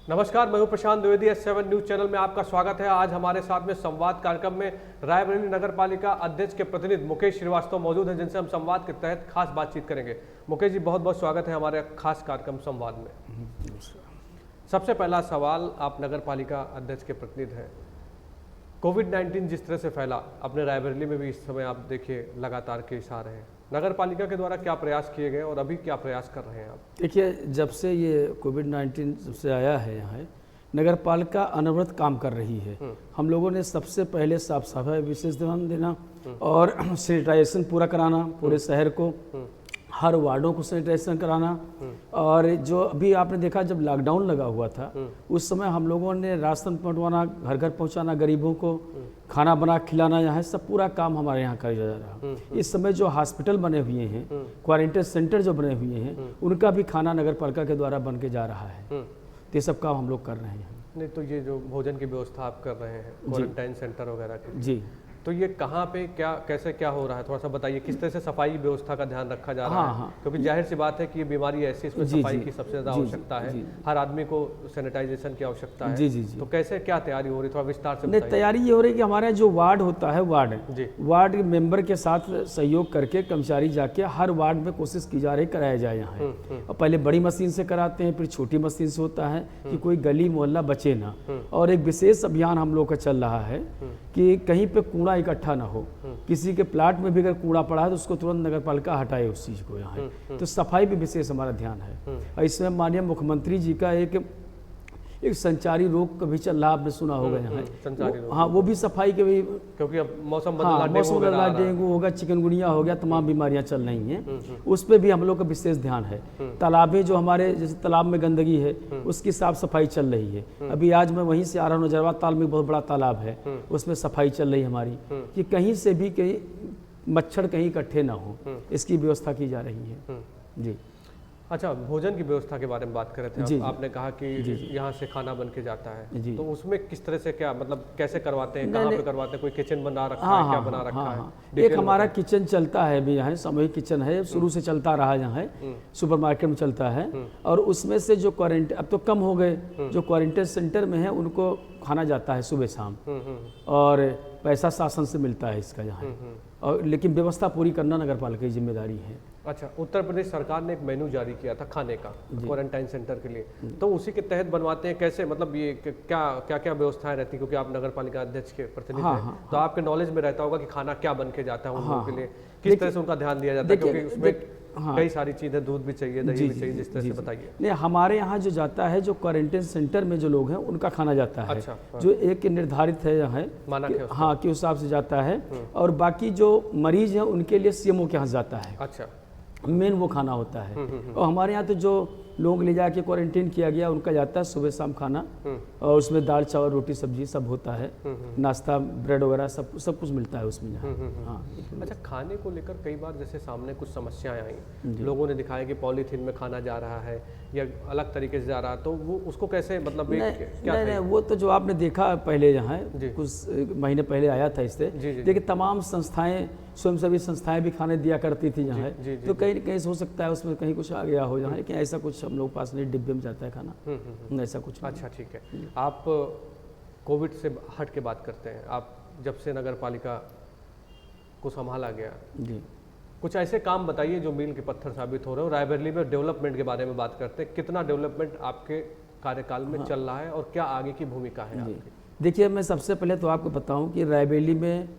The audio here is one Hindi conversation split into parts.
नमस्कार, मैं हूं प्रशांत द्विवेदी। S7 न्यूज चैनल में आपका स्वागत है। आज हमारे साथ में संवाद कार्यक्रम में रायबरेली नगर पालिका अध्यक्ष के प्रतिनिधि मुकेश श्रीवास्तव मौजूद हैं, जिनसे हम संवाद के तहत खास बातचीत करेंगे। मुकेश जी, बहुत बहुत स्वागत है हमारे खास कार्यक्रम संवाद में। सबसे पहला सवाल, आप नगर पालिका अध्यक्ष के प्रतिनिधि हैं। कोविड-19 जिस तरह से फैला, अपने रायबरेली में भी इस समय आप देखिए लगातार केस आ रहे हैं। नगर पालिका के द्वारा क्या प्रयास किए गए और अभी क्या प्रयास कर रहे हैं आप? देखिए, जब से ये कोविड-19 जब से आया है यहाँ, नगर पालिका अनवरत काम कर रही है। हम लोगों ने सबसे पहले साफ सफाई विशेष ध्यान देना और सैनिटाइजेशन पूरा कराना, पूरे शहर को, हर वार्डों को सैनिटाइजेशन कराना। और जो अभी आपने देखा, जब लॉकडाउन लगा हुआ था उस समय हम लोगों ने राशन बंटवाना, घर घर पहुंचाना, गरीबों को खाना बना खिलाना, यहाँ सब पूरा काम हमारे यहाँ किया जा रहा है। इस समय जो हॉस्पिटल बने हुए हैं, क्वारंटाइन सेंटर जो बने हुए हैं, उनका भी खाना नगर पालिका के द्वारा बन के जा रहा है। तो ये सब काम हम लोग कर रहे हैं। नहीं तो ये जो भोजन की व्यवस्था आप कर रहे हैं क्वारंटाइन सेंटर वगैरह की, जी, तो ये कहाँ पे क्या कैसे क्या हो रहा है, थोड़ा सा बताइए। किस तरह से सफाई व्यवस्था का ध्यान रखा जा रहा है? क्योंकि जाहिर सी बात है कि ये बीमारी ऐसी, इसमें सफाई की सबसे ज्यादा आवश्यकता है। हर आदमी को सैनिटाइजेशन की आवश्यकता है। जी। तो कैसे क्या तैयारी हो रही, थोड़ा विस्तार से नहीं, बताइए। तैयारी ये हो रही है कि हमारे यहाँ जो वार्ड होता है, वार्ड मेंबर के साथ सहयोग करके कर्मचारी जाके हर वार्ड में कोशिश की जा रही कराया जाए यहाँ। और पहले बड़ी मशीन से कराते हैं, फिर छोटी मशीन से होता है कि कोई गली मोहल्ला बचे ना। और एक विशेष अभियान हम लोग का चल रहा है कि कहीं पे कूड़ा इकट्ठा ना हो। किसी के प्लाट में भी अगर कूड़ा पड़ा है तो उसको तुरंत नगर पालिका हटाए उस चीज को यहाँ। तो सफाई पे विशेष हमारा ध्यान है। और इसमें माननीय मुख्यमंत्री जी का एक संचारी रोग का भी चल रहा, आपने सुना होगा यहाँ। संचारी रोग, हाँ, वो भी सफाई के भी, क्योंकि अब मौसम हाँ, मौसम बदला, डेंगू होगा, चिकनगुनिया हो गया, तमाम बीमारियां चल रही हैं। उस पर भी हम लोग का विशेष ध्यान है। तालाबें जो हमारे, जैसे तालाब में गंदगी है उसकी साफ सफाई चल रही है। अभी आज मैं वहीं से आ रहा हूँ, नजरवात ताल में बहुत बड़ा तालाब है, उसमें सफाई चल रही है हमारी, कि कहीं से भी कहीं मच्छर कहीं इकट्ठे ना हो, इसकी व्यवस्था की जा रही है। जी। अच्छा, भोजन की व्यवस्था के बारे में बात कर रहे थे। आपने कहा कि यहाँ से खाना बन के जाता है, तो उसमें किस तरह से क्या, मतलब कैसे करवाते हैं, कहाँ पे करवाते हैं? कोई किचन बना रखा है, क्या बना रखा है? एक हमारा किचन चलता है भी यहाँ, सामूहिक किचन है, शुरू से चलता रहा यहाँ, सुपरमार्केट में चलता है। और उसमें से जो क्वारंटाइन, अब तो कम हो गए, जो क्वारंटाइन सेंटर में है उनको खाना जाता है सुबह शाम, और पैसा शासन से मिलता है इसका यहाँ। और लेकिन व्यवस्था पूरी करना नगर पालिका की जिम्मेदारी है। अच्छा, उत्तर प्रदेश सरकार ने एक मेनू जारी किया था खाने का क्वारंटाइन सेंटर के लिए, तो उसी के तहत बनवाते हैं कैसे, मतलब ये क्या क्या व्यवस्थाएं रहती है? क्योंकि आप नगर पालिका अध्यक्ष के प्रतिनिधि हैं, तो आपके नॉलेज में रहता होगा कि खाना क्या बन के जाता है उन लोगों के लिए, किस तरह से उनका ध्यान दिया जाता है, क्योंकि उसमें कई सारी चीजें, दूध भी चाहिए, दही भी चाहिए, जिस तरह से बताइए। नहीं, हमारे यहाँ जो जाता है, जो क्वारंटाइन सेंटर में जो लोग हैं उनका खाना जाता है। अच्छा, जो एक निर्धारित है यहाँ, माना कि, हाँ, के हिसाब से जाता है। और बाकी जो मरीज हैं उनके लिए सीएमओ के यहाँ जाता है। अच्छा, मेन वो खाना होता है। और हमारे यहाँ तो जो लोग ले जाके क्वारंटीन किया गया उनका जाता है सुबह शाम खाना, और उसमें दाल चावल रोटी सब्जी सब होता है, नाश्ता ब्रेड वगैरह सब कुछ मिलता है उसमें। हाँ। अच्छा, खाने को लेकर कई बार जैसे सामने कुछ समस्याएं आई, लोगों ने दिखाया कि पॉलीथीन में खाना जा रहा है या अलग तरीके से जा रहा है, तो वो उसको कैसे, मतलब क्या? नहीं, वो तो जो आपने देखा पहले यहाँ कुछ महीने पहले आया था इससे। देखिए, तमाम संस्थाएं, स्वयंसेवी संस्थाएं भी खाने दिया करती थी यहाँ। तो कहीं कहीं हो सकता है उसमें कहीं कुछ आ गया हो यहाँ, लेकिन ऐसा कुछ हम लोग पास नहीं, डिब्बे में जाता है खाना, ऐसा कुछ। अच्छा, ठीक है। आप कोविड से हट के बात करते हैं। आप जब से नगर पालिका को संभाला गया जी, कुछ ऐसे काम बताइए जो मील के पत्थर साबित हो रहे हो। रायबरेली में डेवलपमेंट के बारे में बात करते हैं, कितना डेवलपमेंट आपके कार्यकाल में चल रहा है और क्या आगे की भूमिका है आपकी? देखिए, मैं सबसे पहले तो आपको बताऊं कि रायबरेली में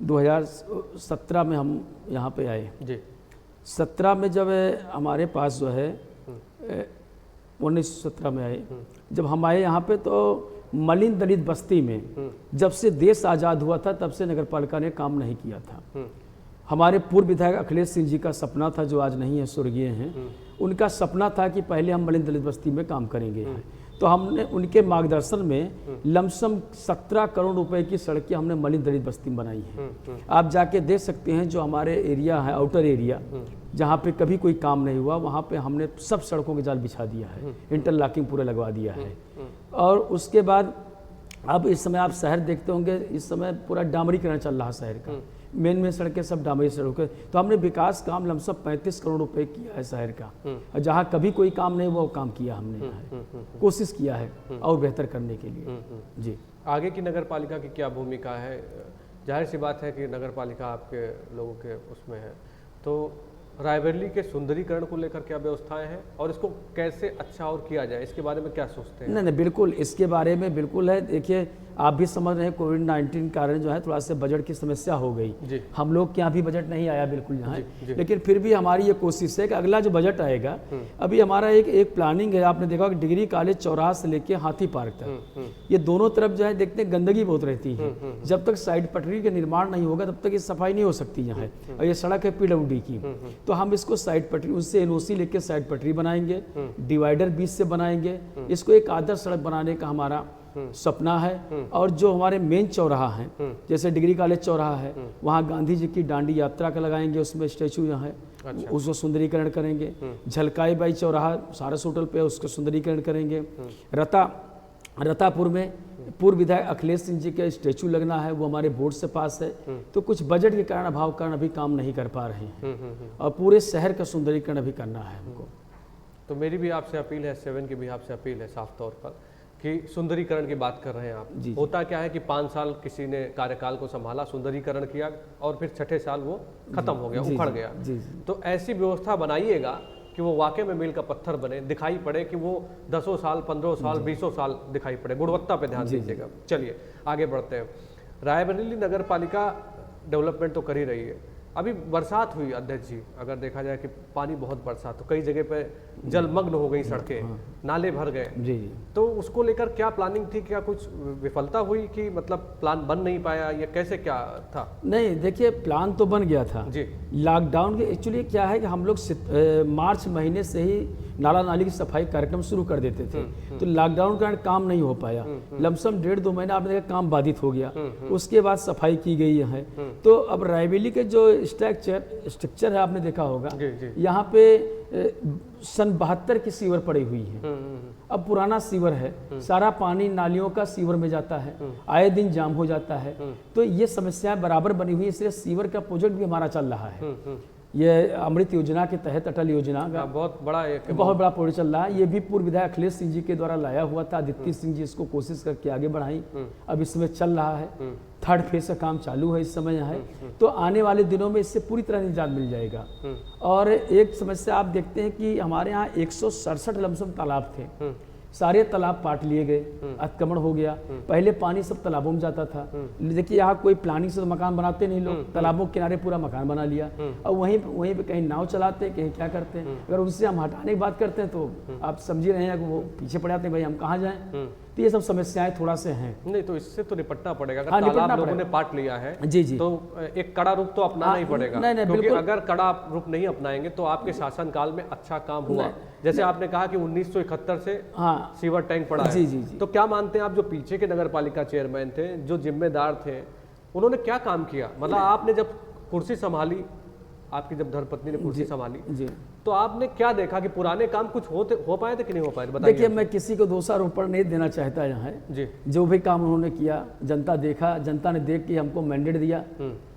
2017 में हम यहाँ पे आए जी। 17 में जब हमारे पास जो है 1917 में आए, जब हम आए यहाँ पे, तो मलिन दलित बस्ती में जब से देश आज़ाद हुआ था तब से नगर पालिका ने काम नहीं किया था। हमारे पूर्व विधायक अखिलेश सिंह जी का सपना था, जो आज नहीं है, स्वर्गीय हैं, उनका सपना था कि पहले हम मलिन दलित बस्ती में काम करेंगे। तो हमने उनके मार्गदर्शन में लमसम 17 करोड़ रुपए की सड़कें हमने मलिन दलित बस्ती में बनाई हैं। आप जाके देख सकते हैं, जो हमारे एरिया है, आउटर एरिया, जहाँ पे कभी कोई काम नहीं हुआ, वहाँ पे हमने सब सड़कों के जाल बिछा दिया है, इंटरलॉकिंग पूरा लगवा दिया है। और उसके बाद अब इस समय आप शहर देखते होंगे, इस समय पूरा डामरीकरण चल रहा है शहर का, मेन सड़कें सब डामरी सड़कें। तो हमने विकास काम लमसम 35 करोड़ रुपए किया है शहर का, और जहाँ कभी कोई काम नहीं वो काम किया हमने यहाँ है। कोशिश किया है और बेहतर करने के लिए। जी, आगे की नगर पालिका की क्या भूमिका है? जाहिर सी बात है कि नगर पालिका आपके लोगों के उसमें है, तो रायबरेली के सुंदरीकरण को लेकर क्या व्यवस्थाएं हैं और इसको कैसे अच्छा और किया जाए, इसके बारे में क्या सोचते हैं? नहीं, बिल्कुल इसके बारे में बिल्कुल है। देखिए, आप भी समझ रहे हैं कोविड-19 कारण जो है थोड़ा सा बजट की समस्या हो गई। हम लोग के यहाँ भी बजट नहीं आया बिल्कुल यहाँ, लेकिन फिर भी हमारी ये कोशिश है कि अगला जो बजट आएगा, अभी हमारा एक प्लानिंग है। आपने देखा कि डिग्री कॉलेज चौराहा से लेके हाथी पार्क तक, ये दोनों तरफ जो है देखते हैं गंदगी बहुत रहती है। जब तक साइड पटरी का निर्माण नहीं होगा तब तक ये सफाई नहीं हो सकती यहाँ। और ये सड़क है PWD की, तो हम इसको साइड पटरी, उससे NOC लेके साइड पटरी बनाएंगे, डिवाइडर बीच से बनाएंगे। इसको एक आदर्श सड़क बनाने का हमारा सपना है। और जो हमारे मेन चौराहा है, जैसे डिग्री कॉलेज चौराहा है, वहाँ गांधी जी की डांडी यात्रा का लगाएंगे, उसमें स्टैचू यहाँ है। अच्छा। उसको सुंदरीकरण करेंगे। झलकाई बाई चौराहा सारस होटल पे, उसको सुंदरीकरण करेंगे। रतापुर में पूर्व विधायक अखिलेश सिंह जी के स्टैचू लगना है, वो हमारे बोर्ड से पास है। तो कुछ बजट के कारण, अभाव कारण अभी काम नहीं कर पा रहे हैं, और पूरे शहर का सुंदरीकरण अभी करना है हमको। तो मेरी भी आपसे अपील है, 7 की भी आपसे अपील है साफ तौर पर, कि सुंदरीकरण की बात कर रहे हैं आप। होता क्या है कि 5 साल किसी ने कार्यकाल को संभाला, सुंदरीकरण किया, और फिर 6ठे साल वो खत्म हो गया, उखड़ गया। तो ऐसी व्यवस्था बनाइएगा कि वो वाकई में मील का पत्थर बने, दिखाई पड़े कि वो 10 साल 15 साल 20 साल दिखाई पड़े। गुणवत्ता पे ध्यान दीजिएगा। चलिए आगे बढ़ते हैं। रायबरेली नगर पालिका डेवलपमेंट तो कर ही रही है। अभी बरसात हुई अध्यक्ष जी, अगर देखा जाए कि पानी बहुत बरसा, तो कई जगह पे जलमग्न हो गई सड़कें, नाले भर गए। जी। तो उसको लेकर क्या प्लानिंग थी? क्या कुछ विफलता हुई कि मतलब प्लान बन नहीं पाया, या कैसे क्या था? नहीं, देखिए प्लान तो बन गया था जी। लॉकडाउन के एक्चुअली क्या है कि हम लोग मार्च महीने से ही नाला नाली की सफाई कार्यक्रम शुरू कर देते थे। तो लॉकडाउन के कारण काम नहीं हो पाया। लमसम 1.5-2 महीना आपने देखा काम बाधित हो गया। उसके बाद सफाई की गई है। तो अब रायबरेली के जो स्ट्रक्चर है, आपने देखा होगा, यहाँ पे सन 72 की सीवर पड़ी हुई है। अब पुराना सीवर है, सारा पानी नालियों का सीवर में जाता है, आए दिन जाम हो जाता है। तो ये समस्याएं बराबर बनी हुई है, इसलिए सीवर का प्रोजेक्ट भी हमारा चल रहा है। ये अमृत योजना के तहत, अटल योजना का बहुत बड़ा प्रोजेक्ट चल रहा है। ये भी पूर्व विधायक अखिलेश सिंह जी के द्वारा लाया हुआ था। आदित्य सिंह जी इसको कोशिश करके आगे बढ़ाई। अब इसमें चल रहा है, 3rd फेज का काम चालू है इस समय यहाँ है। तो आने वाले दिनों में इससे पूरी तरह निजात मिल जाएगा। और एक समस्या आप देखते हैं कि हमारे यहाँ 167 लमसम तालाब थे, सारे तालाब पाट लिए गए, अतिक्रमण हो गया। पहले पानी सब तालाबों में जाता था। देखिए यहाँ कोई प्लानिंग से तो मकान बनाते नहीं लोग, तालाबों के किनारे पूरा मकान बना लिया, और वहीं पे कहीं नाव चलाते हैं, कहीं क्या करते हैं। अगर उनसे हम हटाने की बात करते हैं तो आप समझ ही रहे हैं कि वो पीछे पड़ जाते हैं, भाई हम कहाँ जाएं। तो ये सब समस्याएं थोड़ा से हैं। नहीं, तो इससे तो निपटना पड़ेगा। अगर तालाब लोगों ने पाट लिया है जी, तो एक कड़ा रूप तो अपनाना ही पड़ेगा। क्योंकि अगर कड़ा रूप नहीं अपनाएंगे तो आपके शासनकाल में अच्छा काम हुआ। जैसे आपने कहा कि 1971 से सीवर टैंक पड़ा है। जी। तो क्या मानते हैं आप, जो पीछे के नगर पालिका चेयरमैन थे, जो जिम्मेदार थे, उन्होंने क्या काम किया? मतलब आपने जब कुर्सी संभाली, आपकी जब धर्मपत्नी ने कुर्सी संभाली जी, तो आपने क्या देखा कि पुराने काम कुछ हो पाए थे कि नहीं हो पाए? बताइए। देखिए, मैं किसी को दोषारोपण नहीं देना चाहता यहाँ जी। जो भी काम उन्होंने किया, जनता देखा, जनता ने देख के हमको मैंडेट दिया।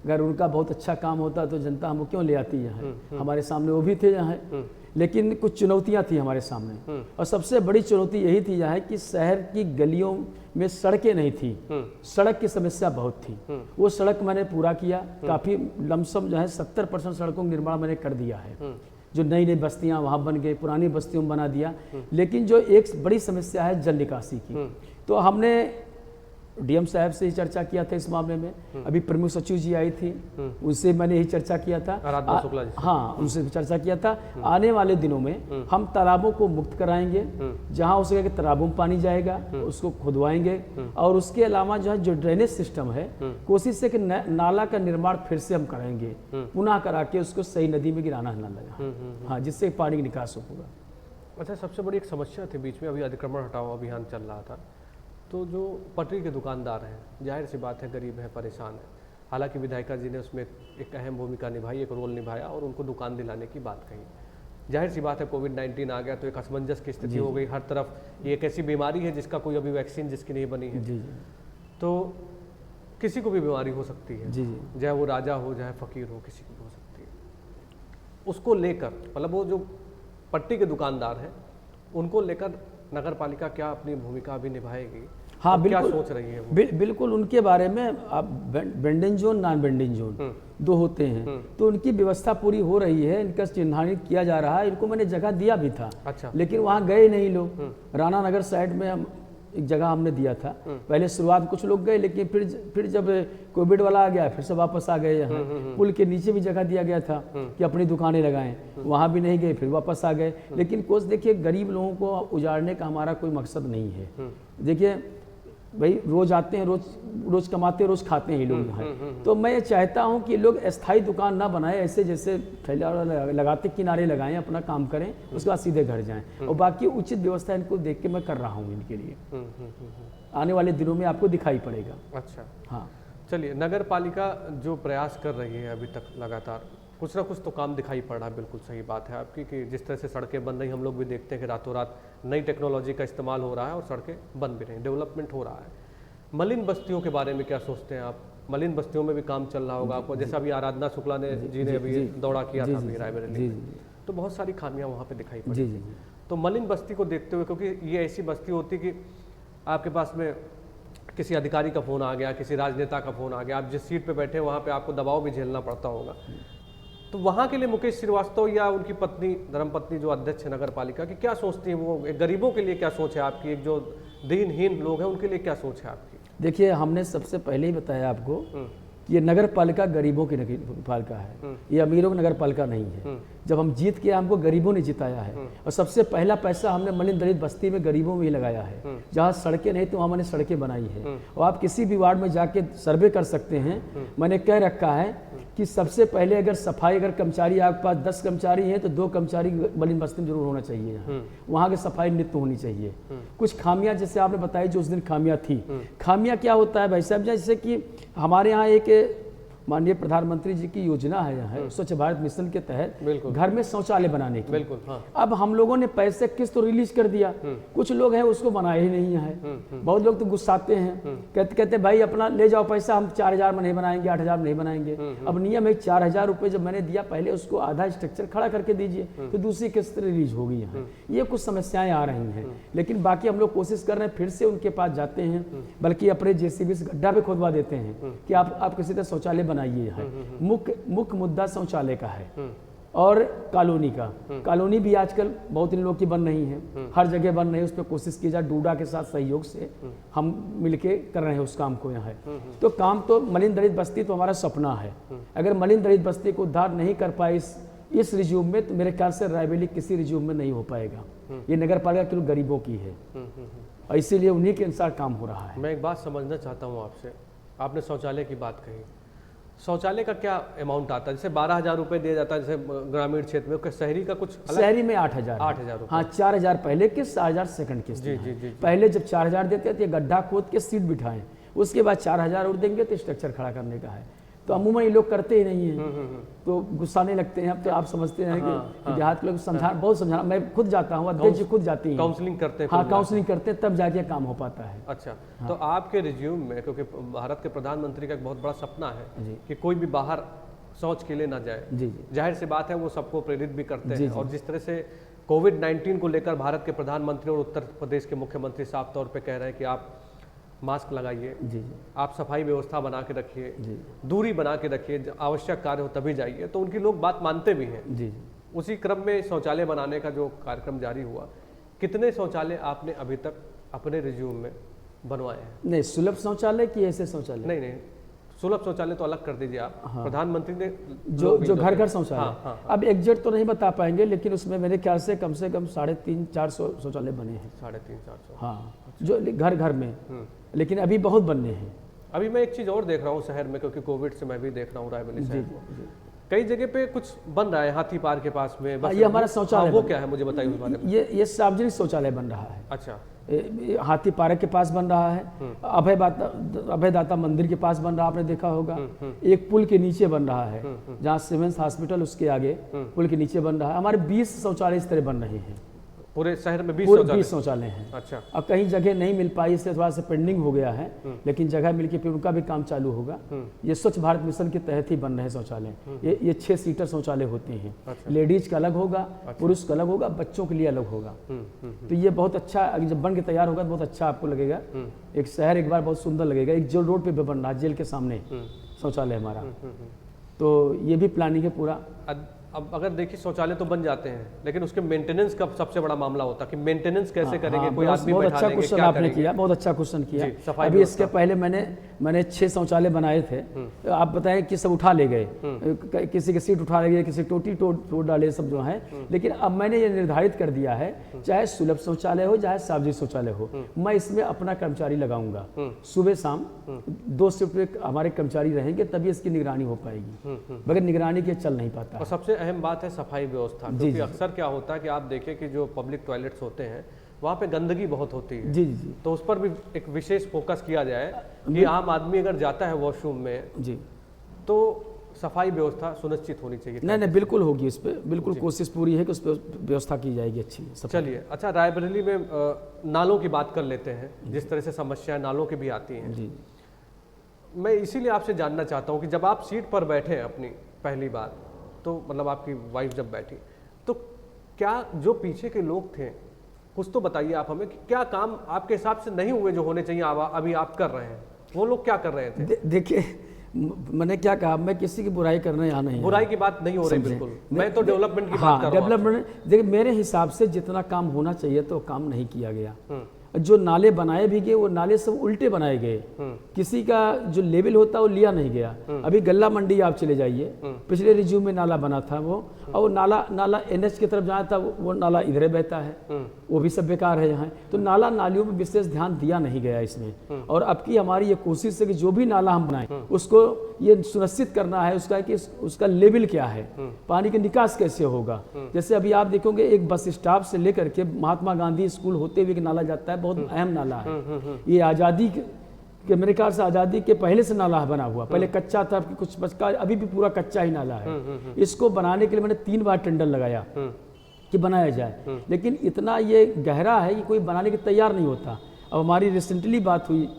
अगर उनका बहुत अच्छा काम होता तो जनता हमको क्यों ले आती यहाँ? हमारे सामने वो भी थे यहाँ, लेकिन कुछ चुनौतियां थी हमारे सामने। और सबसे बड़ी चुनौती यही थी यहाँ कि शहर की गलियों में सड़कें नहीं थी, सड़क की समस्या बहुत थी। वो सड़क मैंने पूरा किया, काफ़ी लमसम जो है 70% सड़कों का निर्माण मैंने कर दिया है। जो नई नई बस्तियां वहाँ बन गई, पुरानी बस्तियों में बना दिया। लेकिन जो एक बड़ी समस्या है जल निकासी की, तो हमने डीएम साहब से ही चर्चा किया था इस मामले में। अभी प्रमुख सचिव जी आई थी, उनसे मैंने ही चर्चा किया था। हाँ, उनसे चर्चा किया था। आने वाले दिनों में हम तालाबों को मुक्त कराएंगे, जहाँ हो सके तालाबों में पानी जाएगा उसको खुदवाएंगे। और उसके अलावा जो है जो ड्रेनेज सिस्टम है, कोशिश है कि नाला का निर्माण फिर से हम कराएंगे, पुनः करा के उसको सही नदी में गिराना न लगा, हाँ, जिससे पानी का निकास होगा। अच्छा, सबसे बड़ी एक समस्या थी बीच में, अभी अतिक्रमण हटाओ अभियान चल रहा था, तो जो पटरी के दुकानदार हैं, जाहिर सी बात है गरीब है, परेशान है। हालांकि विधायिका जी ने उसमें एक अहम भूमिका निभाई, एक रोल निभाया और उनको दुकान दिलाने की बात कही। जाहिर सी बात है कोविड-19 आ गया तो एक असमंजस की स्थिति हो गई। हर तरफ ये एक ऐसी बीमारी है जिसका कोई अभी वैक्सीन जिसकी नहीं बनी है। तो किसी को भी बीमारी हो सकती है, जी जी चाहे वो राजा हो चाहे फकीर हो, किसी को भी हो सकती है। उसको लेकर मतलब वो जो पट्टी के दुकानदार हैं उनको लेकर नगर पालिका क्या अपनी भूमिका अभी निभाएगी? हाँ और क्या बिल्कुल सोच रही है वो? बिल्कुल उनके बारे में। आप bending zone non bending zone दो होते हैं, तो उनकी व्यवस्था पूरी हो रही है, इनका चिन्हांकित किया जा रहा है। इनको मैंने जगह दिया भी था, अच्छा, लेकिन वहाँ गए नहीं लोग। राणा नगर साइड में हम एक जगह हमने दिया था, पहले शुरुआत कुछ लोग गए, लेकिन फिर जब कोविड वाला आ गया फिर से वापस आ गए। यहाँ पुल के नीचे भी जगह दिया गया था कि अपनी दुकानें लगाएं, वहाँ भी नहीं गए, फिर वापस आ गए। लेकिन कुछ देखिए, गरीब लोगों को उजाड़ने का हमारा कोई मकसद नहीं है। देखिए भाई, रोज आते हैं, रोज कमाते हैं, रोज खाते हैं ये लोग यहाँ। तो मैं ये चाहता हूँ कि लोग अस्थायी दुकान ना बनाए, ऐसे जैसे ठेला लगाते किनारे लगाएं, अपना काम करें, उसके बाद सीधे घर जाएं। और बाकी उचित व्यवस्था इनको देख के मैं कर रहा हूँ इनके लिए। आने वाले दिनों में आपको दिखाई पड़ेगा। अच्छा, हाँ चलिए, नगर पालिका जो प्रयास कर रही है अभी तक लगातार, कुछ ना कुछ तो काम दिखाई पड़ रहा है। बिल्कुल सही बात है आपकी कि जिस तरह से सड़कें बन रही, हम लोग भी देखते हैं कि रातों रात नई टेक्नोलॉजी का इस्तेमाल हो रहा है और सड़कें बन भी रही, डेवलपमेंट हो रहा है। मलिन बस्तियों के बारे में क्या सोचते हैं आप? मलिन बस्तियों में भी काम चल रहा होगा आपको, जैसा अभी आराधना शुक्ला ने जी ने अभी दौरा किया था अभी रायबरेली में, तो बहुत सारी खामियां वहाँ पे दिखाई पड़ी। तो मलिन बस्ती को देखते हुए, क्योंकि ये ऐसी बस्ती होती कि आपके पास में किसी अधिकारी का फ़ोन आ गया, किसी राजनेता का फ़ोन आ गया, आप जिस सीट पे बैठे हैं वहाँ पे आपको दबाव भी झेलना पड़ता होगा। तो वहाँ के लिए मुकेश श्रीवास्तव या उनकी पत्नी, धर्मपत्नी जो अध्यक्ष है नगर पालिका की, क्या सोचती हैं वो? एक गरीबों के लिए क्या सोच है आपकी? एक जो दीनहीन लोग हैं उनके लिए क्या सोच है आपकी? देखिए, हमने सबसे पहले ही बताया आपको कि ये नगर पालिका गरीबों की नगर पालिका है, ये अमीरों की नगर पालिका नहीं है। जब हम जीत के, हमको गरीबों ने जिताया है, और सबसे पहला पैसा हमने मलिन दलित बस्ती में गरीबों में ही लगाया है। जहाँ सड़कें नहीं तो वहाँ मैंने सड़कें बनाई है। और आप किसी भी वार्ड में जाके सर्वे कर सकते हैं। मैंने कह रखा है कि सबसे पहले अगर सफाई, अगर कर्मचारी आपके पास 10 कर्मचारी हैं तो 2 कर्मचारी मलिन बस्ती में जरूर होना चाहिए। वहाँ की सफाई नित्य होनी चाहिए। कुछ खामियां जैसे आपने बताई, जो उस दिन खामियां थी, खामियां क्या होता है भाई साहब, जैसे कि हमारे यहाँ एक माननीय प्रधानमंत्री जी की योजना है यहाँ स्वच्छ भारत मिशन के तहत घर में शौचालय बनाने की। बिल्कुल, हाँ। अब हम लोगों ने पैसे किस्त तो रिलीज कर दिया, कुछ लोग हैं उसको बनाए ही नहीं है। बहुत लोग तो गुस्साते हैं, कहते भाई अपना ले जाओ पैसा, हम 4000 में नहीं बनाएंगे, 8000 में नहीं बनाएंगे। अब नियम है 4000 रुपये जब मैंने दिया, पहले उसको आधा स्ट्रक्चर खड़ा करके दीजिए, तो दूसरी किस्त रिलीज होगी यहाँ। ये कुछ समस्याएं आ रही हैं, लेकिन बाकी हम लोग कोशिश कर रहे हैं, फिर से उनके पास जाते हैं, बल्कि अपने जेसीबी से गड्ढा पे खोदवा देते हैं कि आप किसी तरह शौचालय बनाइए। मुख्य मुद्दा शौचालय का है और कॉलोनी का। कॉलोनी भी आजकल बहुत इन लोगों की बन रही है, हर जगह बन रही है, उस पर कोशिश की जाए। डूडा के साथ सहयोग से हम मिलके कर रहे हैं उस काम को यहाँ। तो काम तो मलिन दलित बस्ती तो हमारा सपना है। अगर मलिन दलित बस्ती को उद्धार नहीं कर पाए इस रिज्यूम में, तो मेरे ख्याल से रायबरेली किसी रिज्यूम में नहीं हो पाएगा। ये नगर पालिका केवल गरीबों की है, और इसीलिए उन्हीं के अनुसार काम हो रहा है। मैं एक बात समझना चाहता हूँ आपसे, आपने शौचालय की बात कही, शौचालय का क्या अमाउंट आता है? जैसे 12,000 रुपये दिया जाता है जैसे ग्रामीण क्षेत्र में, शहरी का कुछ अलग? शहरी में 8,000 रुपये। हाँ, 4,000 पहले किस्त, 4,000 सेकंड किस्त। जी। पहले जब 4,000 देते थे, गड्ढा खोद के सीट बिठाएं, उसके बाद 4,000 और देंगे तो स्ट्रक्चर खड़ा करने का है। तो अमूमन ये लोग करते ही नहीं है, तो गुस्साने लगते हैं। अब तो आप समझते हैं कि देहात के लोग बहुत समझाना, मैं खुद जाता हूँ, अध्यक्ष जी खुद जाती हैं, काउंसलिंग करते हैं। हाँ, काउंसलिंग करते हैं, तब जाके काम हो पाता है। अच्छा, तो आपके रिज्यूम में, क्योंकि भारत के प्रधानमंत्री का एक बहुत बड़ा सपना है कि कोई भी बाहर शौच के लिए ना जाए, जाहिर सी बात है वो सबको प्रेरित भी करते हैं। और जिस तरह से कोविड-19 को लेकर भारत के प्रधानमंत्री और उत्तर प्रदेश के मुख्यमंत्री साफ तौर पे कह रहे हैं कि आप मास्क लगाइए, आप सफाई व्यवस्था बना के रखिए, दूरी बना के रखिए, आवश्यक कार्य हो तभी जाइए, तो उनकी लोग बात मानते भी हैं। उसी क्रम में शौचालय बनाने का जो कार्यक्रम जारी हुआ, कितने शौचालय आपने अभी तक अपने रिज्यूम में बनवाए हैं? नहीं, सुलभ शौचालय की ऐसे शौचालय नहीं, सुलभ शौचालय तो अलग कर दीजिए आप। हाँ। प्रधानमंत्री ने जो घर घर शौचालय, हाँ। अब एग्जैक्ट तो नहीं बता पाएंगे, लेकिन उसमें मेरे ख्याल से कम 350-400 शौचालय बने हैं। 350-400, हाँ, जो घर घर में, लेकिन अभी बहुत बनने हैं। अभी मैं एक चीज़ और देख रहा हूँ शहर में, क्योंकि कोविड से मैं भी देख रहा हूँ रायबरेली शहर में कई जगह पे कुछ बन रहा है, हाथी पार के पास में। ये हमारा शौचालय, वो क्या है मुझे बताइए उस बारे में। ये सार्वजनिक शौचालय बन रहा है। अच्छा, हाथी पार्क के पास बन रहा है, अभयदाता मंदिर के पास बन रहा, आपने देखा होगा। एक पुल के नीचे बन रहा है, जहाँ सिमेंस हॉस्पिटल उसके आगे पुल के नीचे बन रहा है। हमारे 20 शौचालय इस तरह बन रहे हैं। पूरे शहर में 20 पूरे शौचालय? 20 शौचालय हैं। अच्छा। अब कहीं जगह नहीं मिल पाई, इससे थोड़ा सा पेंडिंग हो गया है, लेकिन जगह मिल के फिर उनका भी काम चालू होगा। ये स्वच्छ भारत मिशन के तहत ही बन रहे हैं शौचालय। ये 6 सीटर शौचालय होते हैं। अच्छा। लेडीज का अलग होगा, पुरुष का अलग होगा, बच्चों के लिए अलग होगा। तो ये बहुत अच्छा, जब बन के तैयार होगा तो बहुत अच्छा आपको लगेगा। एक शहर एक बार बहुत सुंदर लगेगा। एक जेल रोड पे भी बन रहा है, जेल के सामने शौचालय हमारा। तो ये भी प्लानिंग है पूरा। अब अगर देखिए शौचालय तो बन जाते हैं, लेकिन उसके मेंटेनेंस का सबसे बड़ा मामला होता है कि मेंटेनेंस कैसे करेंगे, कोई आदमी बहुत बैठा अच्छा देंगे, क्वेश्चन क्या आपने करेंगे? किया, बहुत अच्छा क्वेश्चन किया। जी, सफाई अभी इसके व्यवस्था। पहले मैंने 6 शौचालय बनाए थे। तो आप बताएं कि सब उठा ले गए, किसी की सीट उठा ले गए, किसी टोटी तोड़ डाले, सब जो है। लेकिन अब मैंने ये निर्धारित कर दिया है, चाहे सुलभ शौचालय हो चाहे सार्वजनिक शौचालय हो, मैं इसमें अपना कर्मचारी लगाऊंगा। सुबह शाम 2 शिफ्ट पे हमारे कर्मचारी रहेंगे, तभी इसकी निगरानी हो पाएगी। बगैर निगरानी के चल नहीं पाता। और सबसे अहम बात है सफाई व्यवस्था, क्योंकि अक्सर क्या होता है कि आप देखें कि जो पब्लिक टॉयलेट्स होते हैं वहाँ पे गंदगी बहुत होती है। जी जी। तो उस पर भी एक विशेष फोकस किया जाए कि आम आदमी अगर जाता है वॉशरूम में जी, तो सफाई व्यवस्था सुनिश्चित होनी चाहिए। नहीं बिल्कुल होगी, उस पर बिल्कुल कोशिश पूरी है कि उस पर व्यवस्था की जाएगी अच्छी। चलिए, अच्छा, रायबरेली में नालों की बात कर लेते हैं। जिस तरह से समस्याएं नालों की भी आती हैं, जी, मैं इसीलिए आपसे जानना चाहता हूँ कि जब आप सीट पर बैठे अपनी पहली बार, तो मतलब आपकी वाइफ जब बैठी, तो क्या जो पीछे के लोग थे, कुछ तो बताइए आप हमें कि क्या काम आपके हिसाब से नहीं हुए जो होने चाहिए अभी आप कर रहे हैं? वो लोग क्या कर रहे थे? देखिए, मैंने क्या कहा, मैं किसी की बुराई करने यहाँ नहीं, बुराई की बात नहीं हो रही, बिल्कुल। मैं तो डेवलपमेंट की बात कर रहा हूँ। डेवलपमेंट, देखिए मेरे हिसाब से जितना काम होना चाहिए तो काम नहीं किया गया। जो नाले बनाए भी गए वो नाले सब उल्टे बनाए गए, किसी का जो लेवल होता है वो लिया नहीं गया। अभी गल्ला मंडी आप चले जाइए, पिछले रिज्यू में नाला बना था वो, और नाला NH की तरफ जाना था, वो नाला इधरे बहता है, वो भी सब बेकार है यहाँ। तो नालियों में विशेष ध्यान दिया नहीं गया इसमें। और अब की हमारी ये कोशिश है कि जो भी नाला हम बनाएं उसको ये सुनिश्चित करना है उसका कि उसका लेवल क्या है, पानी का निकास कैसे होगा। जैसे अभी आप देखोगे एक बस स्टॉप से लेकर के महात्मा गांधी स्कूल होते हुए एक नाला जाता है, बहुत अहम नाला है। ये आज़ादी के मेरे ख्याल से आज़ादी के पहले से नाला बना हुआ, पहले कच्चा था, कुछ बचका, अभी भी पूरा कच्चा ही नाला है। इसको बनाने के लिए मैंने 3 बार टेंडर लगाया कि बनाया जाए, लेकिन इतना ये गहरा है कि कोई बनाने के तैयार नहीं होता। अब हमारी रिसेंटली बात हुई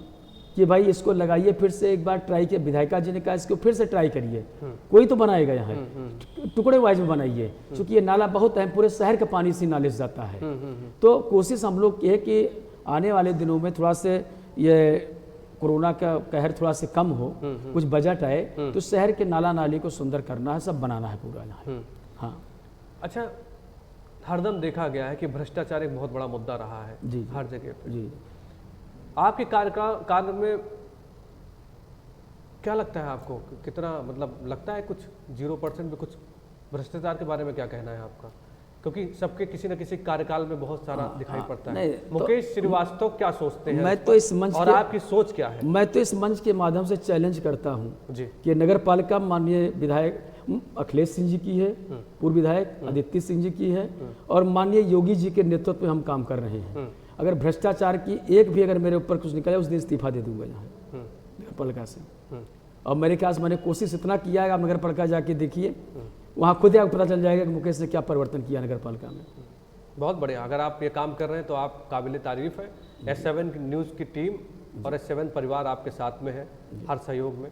कि भाई इसको लगाइए, फिर से एक बार ट्राई किया, विधायिका जी ने कहा इसको फिर से ट्राई करिए, कोई तो बनाएगा यहाँ, टुकड़े वाइज में बनाइए, क्योंकि ये नाला बहुत अहम, पूरे शहर का पानी इसी नाले से जाता है। तो कोशिश हम लोग की है कि आने वाले दिनों में थोड़ा से ये कोरोना का कहर थोड़ा से कम हो, कुछ बजट आए, तो शहर के नाला नाली को सुंदर करना है, सब बनाना है पूरा यहाँ। हाँ, अच्छा, हरदम देखा गया है कि भ्रष्टाचार एक बहुत बड़ा मुद्दा रहा है जी, हर जगह पे। जी, आपके कार्य में क्या लगता है आपको, कितना मतलब लगता है कुछ 0% भी कुछ भ्रष्टाचार के बारे में क्या कहना है आपका? क्योंकि सबके किसी न किसी कार्यकाल में बहुत सारा दिखाई पड़ता है। मुकेश श्रीवास्तव क्या सोचते हैं मैं तो इस मंच और आपकी सोच क्या है? मैं तो इस मंच के माध्यम से चैलेंज करता हूं जी कि नगर पालिका माननीय विधायक अखिलेश सिंह जी की है, पूर्व विधायक आदित्य सिंह जी की है, और माननीय योगी जी के नेतृत्व में हम काम कर रहे हैं। अगर भ्रष्टाचार की एक भी अगर मेरे ऊपर कुछ निकले, उस दिन इस्तीफा दे दूंगा यहाँ नगर पालिका से। और मेरे ख्याल से मैंने कोशिश इतना किया है, आप नगर पालिका जाके देखिए, वहाँ खुद ही आपको पता चल जाएगा कि मुकेश ने क्या परिवर्तन किया नगर पालिका में। बहुत बढ़िया, अगर आप ये काम कर रहे हैं तो आप काबिल तारीफ है। S7 न्यूज़ की टीम और S7 परिवार आपके साथ में है हर सहयोग में।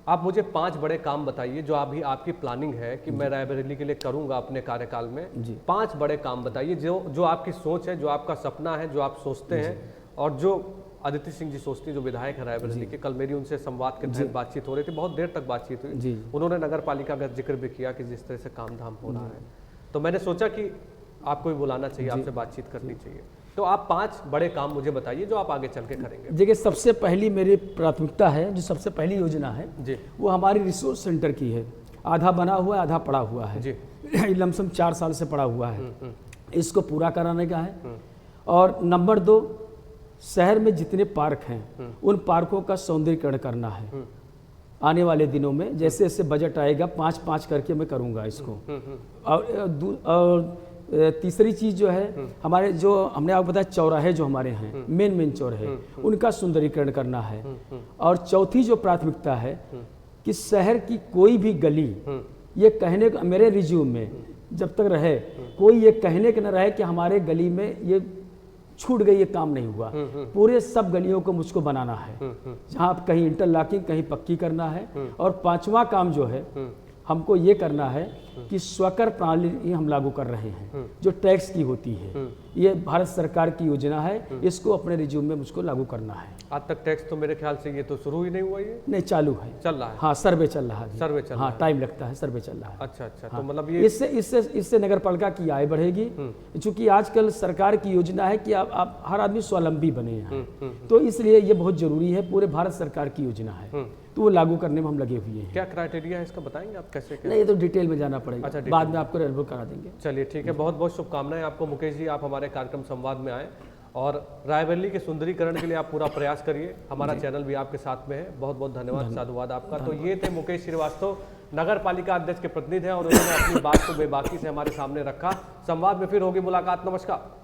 आप मुझे 5 बड़े काम बताइए जो अभी आपकी प्लानिंग है कि मैं रायबरेली के लिए करूंगा अपने कार्यकाल में। 5 बड़े काम बताइए जो आपकी सोच है, जो आपका सपना है, जो आप सोचते हैं, और जो आदित्य सिंह जी सोचती, जो विधायक है रायबरेली के। कल मेरी उनसे संवाद के तहत बातचीत हो रही थी, बहुत देर तक बातचीत हुई। उन्होंने नगर पालिका का जिक्र भी किया कि जिस तरह से काम धाम हो रहा है, तो मैंने सोचा कि आपको भी बुलाना चाहिए, आपसे बातचीत करनी चाहिए। तो आप 5 बड़े काम मुझे बताइए जो आप आगे चल के करेंगे। देखिए, सबसे पहली मेरी प्राथमिकता है, जो सबसे पहली योजना है जी, वो हमारी रिसोर्स सेंटर की है। आधा बना हुआ है, आधा पड़ा हुआ है जी, लमसम 4 साल से पड़ा हुआ है, इसको पूरा कराने का है। और नंबर 2, शहर में जितने पार्क हैं उन पार्कों का सौंदर्यीकरण करना है। आने वाले दिनों में जैसे जैसे बजट आएगा 5-5 करके मैं करूंगा इसको। और तीसरी चीज जो है, हमारे जो हमने आपको बताया चौराहे जो हमारे हैं, मेन चौराहे, उनका सुंदरीकरण करना है। और चौथी जो प्राथमिकता है कि शहर की कोई भी गली, ये कहने का मेरे रिज्यूम में जब तक रहे, कोई ये कहने के न रहे कि हमारे गली में ये छूट गई, ये काम नहीं हुआ। पूरे सब गलियों को मुझको बनाना है, जहाँ कहीं इंटरलॉकिंग, कहीं पक्की करना है। और 5वां काम जो है हमको ये करना है कि स्वकर प्रणाली हम लागू कर रहे हैं, जो टैक्स की होती है। ये भारत सरकार की योजना है, इसको अपने रिज्यूम में मुझको लागू करना है। आज तक टैक्स तो मेरे ख्याल से ये तो शुरू ही नहीं हुआ, ये नहीं चालू है, चल रहा है। हाँ सर्वे चल रहा है, सर्वे चल रहा हाँ टाइम लगता है, सर्वे चल रहा है। अच्छा अच्छा, हाँ, तो मतलब ये इससे नगर पालिका की आय बढ़ेगी। चूंकि आजकल सरकार की योजना है कि आप हर आदमी स्वावलंबी बने हैं, तो इसलिए ये बहुत जरूरी है, पूरे भारत सरकार की योजना है, तो वो लागू करने में हम लगे हुए हैं। क्या क्राइटेरिया है इसका, बताएंगे आप कैसे क्या? नहीं, ये तो डिटेल में जाना पड़ेगा। अच्छा, बाद में आपको रेलवे करा देंगे। चलिए ठीक है, बहुत बहुत शुभकामनाएं आपको मुकेश जी, आप हमारे कार्यक्रम संवाद में आए और रायबरेली के सुंदरीकरण के लिए आप पूरा प्रयास करिए। हमारा चैनल भी आपके साथ में है। बहुत बहुत धन्यवाद, साधुवाद आपका। तो ये थे मुकेश श्रीवास्तव, नगर पालिका अध्यक्ष के प्रतिनिधि हैं और उन्होंने अपनी बात को बेबाकी से हमारे सामने रखा। संवाद में फिर होगी मुलाकात। नमस्कार।